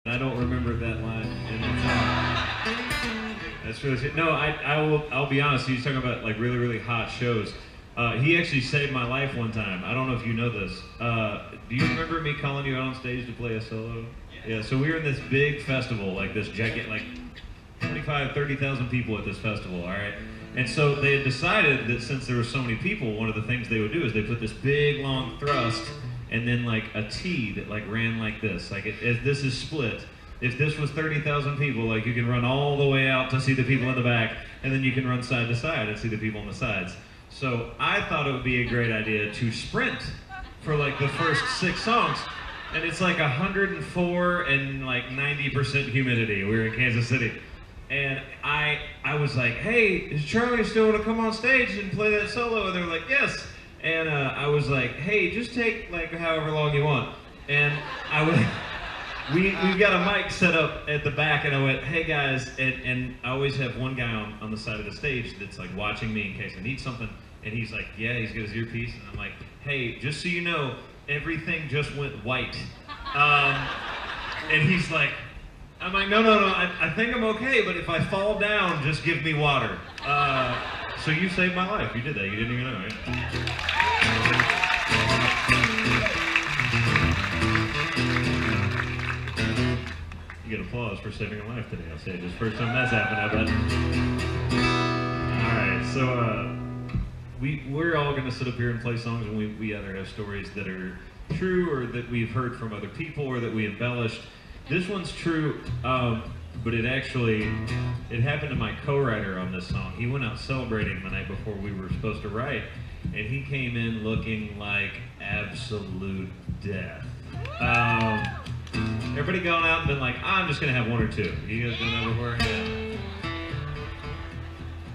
I don't remember that line in the song. That's really shit. No, I'll be honest. He's talking about like really hot shows. He actually saved my life one time. I don't know if you know this. Do you remember me calling you out on stage to play a solo? Yeah. So we were in this big festival, like this giant, like 25, 30,000 people at this festival. All right. And so they had decided that since there were so many people, one of the things they would do is they put this big long thrust and then like a T that like ran like this. Like if this is split, if this was 30,000 people, like you can run all the way out to see the people in the back, and then you can run side to side and see the people on the sides. So I thought it would be a great idea to sprint for like the first 6 songs. And it's like 104 and like 90% humidity. We were in Kansas City. And I was like, hey, is Charlie still want to come on stage and play that solo? And they were like, yes. And I was like, hey, just take like however long you want. And we've got a mic set up at the back, and I went, hey guys, and I always have one guy on the side of the stage that's like watching me in case I need something. And he's like, yeah, he's got his earpiece. And I'm like, hey, just so you know, everything just went white. And he's like, I'm like, no, I think I'm okay, but if I fall down, just give me water. So you saved my life. You did that. You didn't even know, right? You get applause for saving a life today. I'll say it. Just first time that's happened, I bet. All right, so we're all going to sit up here and play songs, and we either have stories that are true or that we've heard from other people or that we embellished. This one's true, but it happened to my co-writer on this song. He went out celebrating the night before we were supposed to write, and he came in looking like absolute death. Everybody gone out and been like, I'm just gonna have 1 or 2. You guys done that before? Yeah.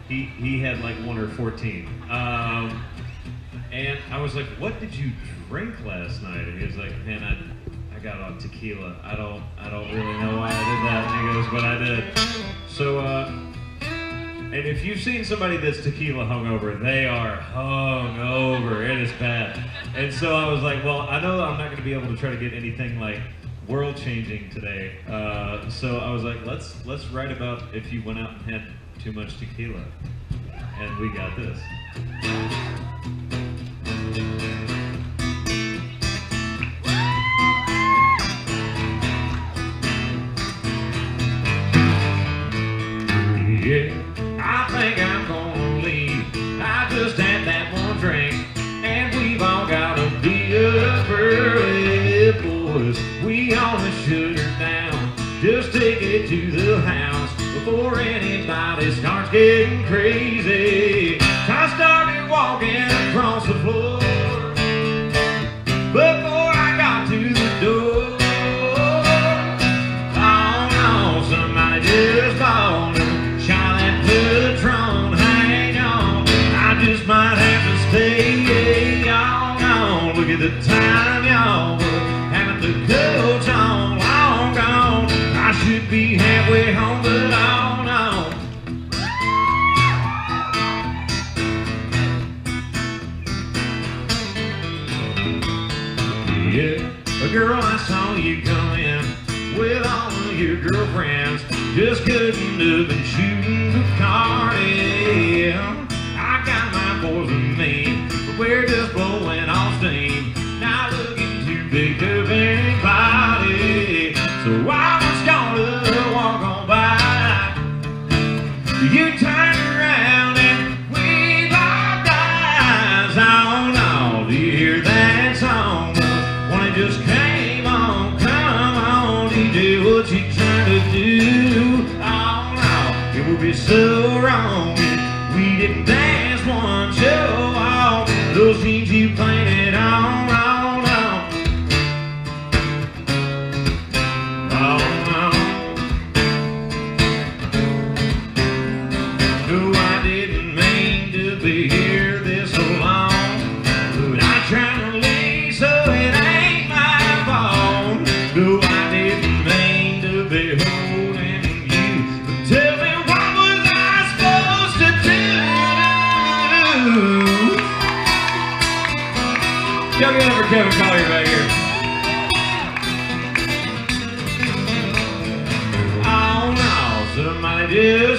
He had like 1 or 14. And I was like, what did you drink last night? And he was like, man, I got on tequila. I don't really know why I did that. And he goes, but I did. So, and if you've seen somebody that's tequila hungover, they are hungover. It is bad. And so I was like, well, I know I'm not going to be able to try to get anything like world-changing today. So I was like, let's write about if you went out and had too much tequila. And we got this. Yeah, I think I'm gonna leave. I just had that one drink, and we've all gotta be up early, boys. We only shoot her down. Just take it to the house before anybody starts getting crazy. I started walking across the floor before I got to the door. Oh no, somebody just called her. Patron, hang on, I just might have to stay on. Look at the time, y'all, having the coach on, long gone. I should be halfway home, but on. Yeah, girl, I saw you come in with all of your girlfriends. Just couldn't have been shooting the party. I got my boys with me, but we're just blowing off steam, not looking too big to anybody. So I was gonna walk on by. You turned around and we locked eyes. Oh no, do you hear that song? When it just came on, come on, DJ, what you trying to do? Oh no, it would be so wrong if we didn't dance one show off. Those scenes you painted on. No, I didn't mean to be here this so long, but I tried to leave so it ain't my fault. No, I didn't mean to be holding you, but tell me, what was I supposed to do? Y'all give it up for Kevin Collier back here. do.